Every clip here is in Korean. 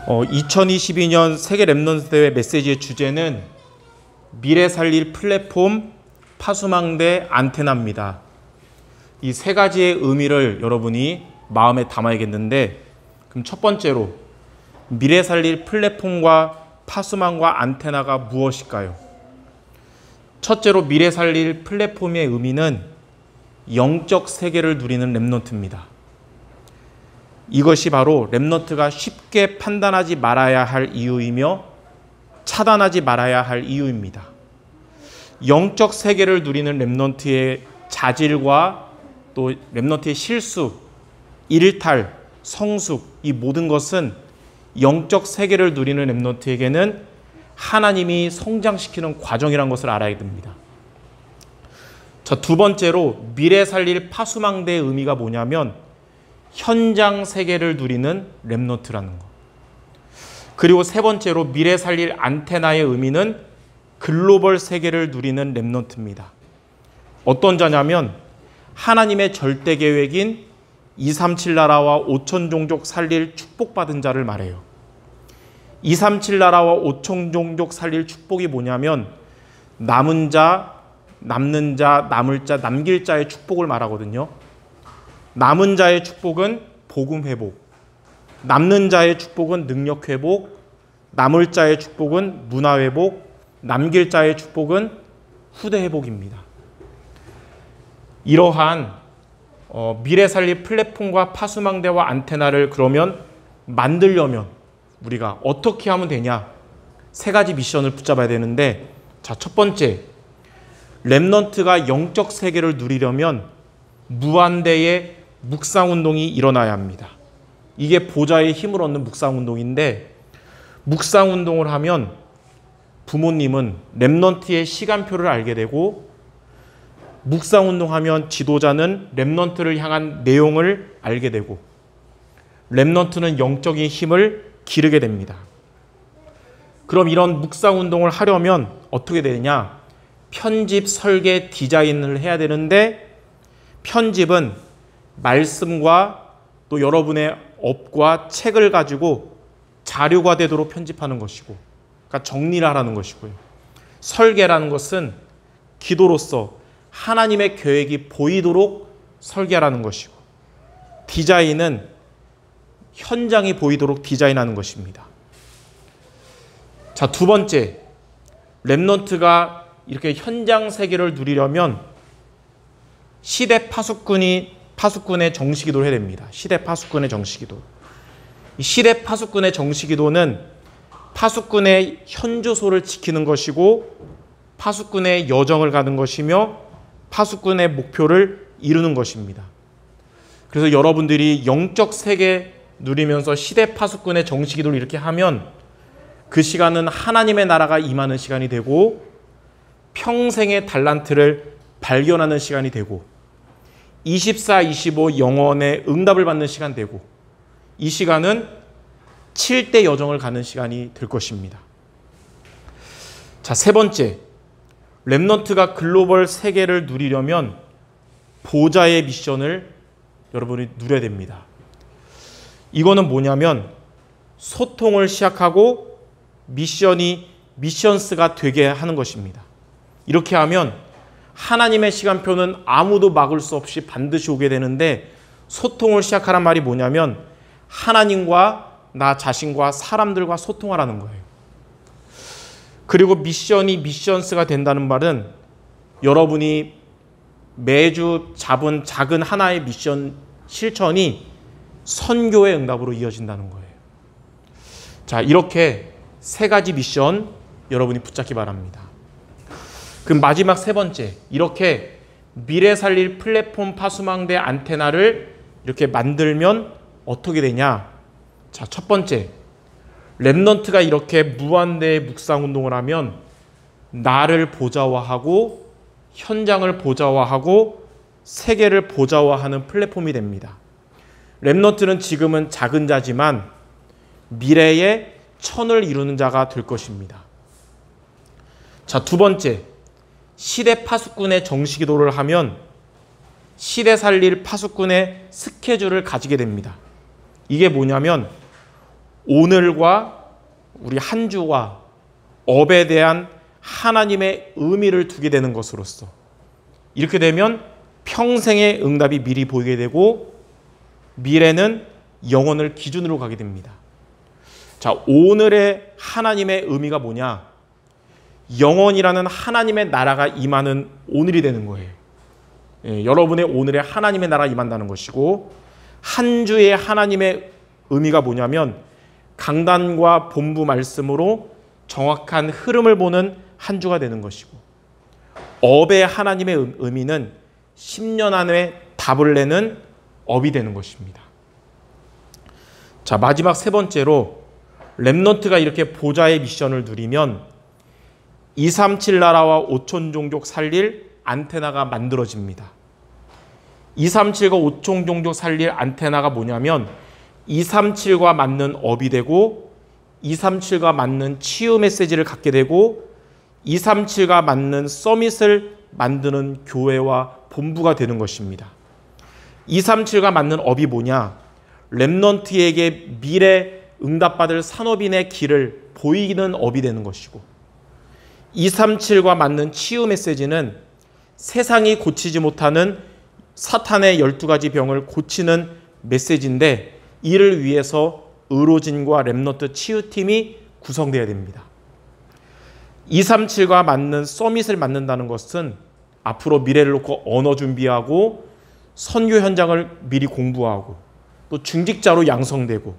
2022년 세계 랩넌트 대회 메시지의 주제는 미래 살릴 플랫폼 파수망대 안테나입니다. 이 세 가지의 의미를 여러분이 마음에 담아야겠는데, 그럼 첫 번째로 미래 살릴 플랫폼과 파수망과 안테나가 무엇일까요? 첫째로 미래 살릴 플랫폼의 의미는 영적 세계를 누리는 랩넌트입니다. 이것이 바로 랩넌트가 쉽게 판단하지 말아야 할 이유이며 차단하지 말아야 할 이유입니다. 영적 세계를 누리는 랩넌트의 자질과 또 랩넌트의 실수, 일탈, 성숙, 이 모든 것은 영적 세계를 누리는 랩넌트에게는 하나님이 성장시키는 과정이라는 것을 알아야 됩니다. 자, 두 번째로 미래 살릴 파수망대의 의미가 뭐냐면 현장 세계를 누리는 랩넌트라는 것. 그리고 세 번째로 미래 살릴 안테나의 의미는 글로벌 세계를 누리는 랩넌트입니다. 어떤 자냐면 하나님의 절대 계획인 237 나라와 5천 종족 살릴 축복받은 자를 말해요. 237 나라와 5천 종족 살릴 축복이 뭐냐면 남은 자, 남는 자, 남을 자, 남길 자의 축복을 말하거든요. 남은 자의 축복은 복음 회복, 남는 자의 축복은 능력 회복, 남을 자의 축복은 문화 회복, 남길 자의 축복은 후대 회복입니다. 이러한 미래 살릴 플랫폼과 파수망대와 안테나를 그러면 만들려면 우리가 어떻게 하면 되냐? 세 가지 미션을 붙잡아야 되는데, 자, 첫 번째, 랩넌트가 영적 세계를 누리려면 무한대의 묵상운동이 일어나야 합니다. 이게 보좌의 힘을 얻는 묵상운동인데, 묵상운동을 하면 부모님은 랩넌트의 시간표를 알게 되고, 묵상운동하면 지도자는 랩넌트를 향한 내용을 알게 되고, 랩넌트는 영적인 힘을 기르게 됩니다. 그럼 이런 묵상운동을 하려면 어떻게 되느냐? 편집, 설계, 디자인을 해야 되는데, 편집은 말씀과 또 여러분의 업과 책을 가지고 자료가 되도록 편집하는 것이고, 그러니까 정리를 하라는 것이고요. 설계라는 것은 기도로서 하나님의 계획이 보이도록 설계하라는 것이고, 디자인은 현장이 보이도록 디자인하는 것입니다. 자, 두 번째, 랩넌트가 이렇게 현장 세계를 누리려면 시대 파수꾼의 정시기도를 해야 됩니다. 시대 파수꾼의 정시기도. 이 시대 파수꾼의 정시기도는 파수꾼의 현주소를 지키는 것이고, 파수꾼의 여정을 가는 것이며, 파수꾼의 목표를 이루는 것입니다. 그래서 여러분들이 영적 세계 누리면서 시대 파수꾼의 정시기도를 이렇게 하면 그 시간은 하나님의 나라가 임하는 시간이 되고, 평생의 달란트를 발견하는 시간이 되고, 24-25 영혼의 응답을 받는 시간 되고, 이 시간은 7대 여정을 가는 시간이 될 것입니다. 자, 세 번째, 랩넌트가 글로벌 세계를 누리려면 보좌의 미션을 여러분이 누려야 됩니다. 이거는 뭐냐면 소통을 시작하고 미션스가 되게 하는 것입니다. 이렇게 하면 하나님의 시간표는 아무도 막을 수 없이 반드시 오게 되는데, 소통을 시작하란 말이 뭐냐면 하나님과 나 자신과 사람들과 소통하라는 거예요. 그리고 미션스가 된다는 말은 여러분이 매주 잡은 작은 하나의 미션 실천이 선교의 응답으로 이어진다는 거예요. 자, 이렇게 세 가지 미션 여러분이 붙잡기 바랍니다. 그럼 마지막 세 번째, 이렇게 미래 살릴 플랫폼 파수망대 안테나를 이렇게 만들면 어떻게 되냐? 자, 첫 번째, 랩넌트가 이렇게 무한대의 묵상운동을 하면 나를 보좌화하고 현장을 보좌화하고 세계를 보좌화하는 플랫폼이 됩니다. 랩넌트는 지금은 작은 자지만 미래에 천을 이루는 자가 될 것입니다. 자, 두 번째, 시대 파수꾼의 정시기도를 하면 시대 살릴 파수꾼의 스케줄을 가지게 됩니다. 이게 뭐냐면 오늘과 우리 한 주와 업에 대한 하나님의 의미를 두게 되는 것으로서 이렇게 되면 평생의 응답이 미리 보이게 되고 미래는 영혼을 기준으로 가게 됩니다. 자, 오늘의 하나님의 의미가 뭐냐? 영원이라는 하나님의 나라가 임하는 오늘이 되는 거예요. 여러분의 오늘에 하나님의 나라가 임한다는 것이고, 한 주의 하나님의 의미가 뭐냐면 강단과 본부 말씀으로 정확한 흐름을 보는 한 주가 되는 것이고, 업의 하나님의 의미는 10년 안에 답을 내는 업이 되는 것입니다. 자, 마지막 세 번째로 렘넌트가 이렇게 보좌의 미션을 누리면 237 나라와 5천 종족 살릴 안테나가 만들어집니다. 237과 5천 종족 살릴 안테나가 뭐냐면 237과 맞는 업이 되고 237과 맞는 치유 메시지를 갖게 되고 237과 맞는 서밋을 만드는 교회와 본부가 되는 것입니다. 237과 맞는 업이 뭐냐? 렘넌트에게 미래 응답받을 산업인의 길을 보이는 업이 되는 것이고, 237과 맞는 치유 메시지는 세상이 고치지 못하는 사탄의 12가지 병을 고치는 메시지인데, 이를 위해서 의로진과 렘넌트 치유팀이 구성되어야 됩니다. 237과 맞는 서밋을 만든다는 것은 앞으로 미래를 놓고 언어 준비하고 선교 현장을 미리 공부하고 또 중직자로 양성되고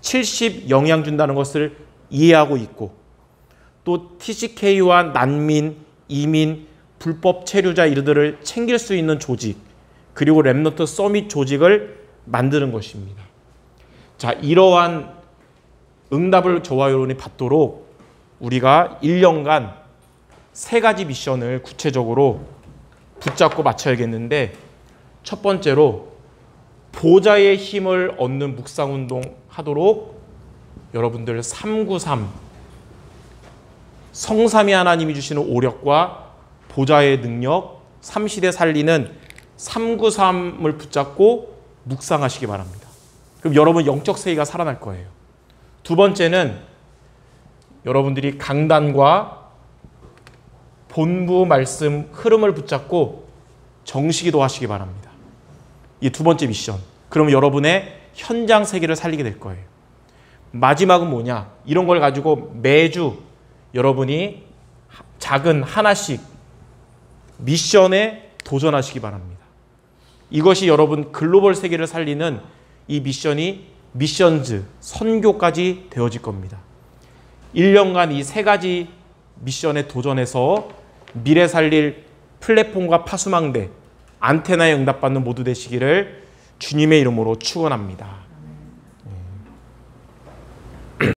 70 영향 준다는 것을 이해하고 있고, 또 TCK와 난민, 이민, 불법 체류자 이들을 챙길 수 있는 조직, 그리고 렘넌트 서밋 조직을 만드는 것입니다. 자, 이러한 응답을 저와 여러분이 받도록 우리가 1년간 3가지 미션을 구체적으로 붙잡고 맞춰야겠는데, 첫 번째로 보좌의 힘을 얻는 묵상운동 하도록 여러분들 393 성삼위 하나님이 주시는 오력과 보좌의 능력 3시대 살리는 393을 붙잡고 묵상하시기 바랍니다. 그럼 여러분 영적 세계가 살아날 거예요. 두 번째는 여러분들이 강단과 본부 말씀 흐름을 붙잡고 정시기도 하시기 바랍니다. 이 두 번째 미션. 그러면 여러분의 현장 세계를 살리게 될 거예요. 마지막은 뭐냐? 이런 걸 가지고 매주 여러분이 작은 하나씩 미션에 도전하시기 바랍니다. 이것이 여러분 글로벌 세계를 살리는 이 미션이 미션즈, 선교까지 되어질 겁니다. 1년간 이 3가지 미션에 도전해서 미래 살릴 플랫폼과 파수망대, 안테나에 응답받는 모두 되시기를 주님의 이름으로 축원합니다.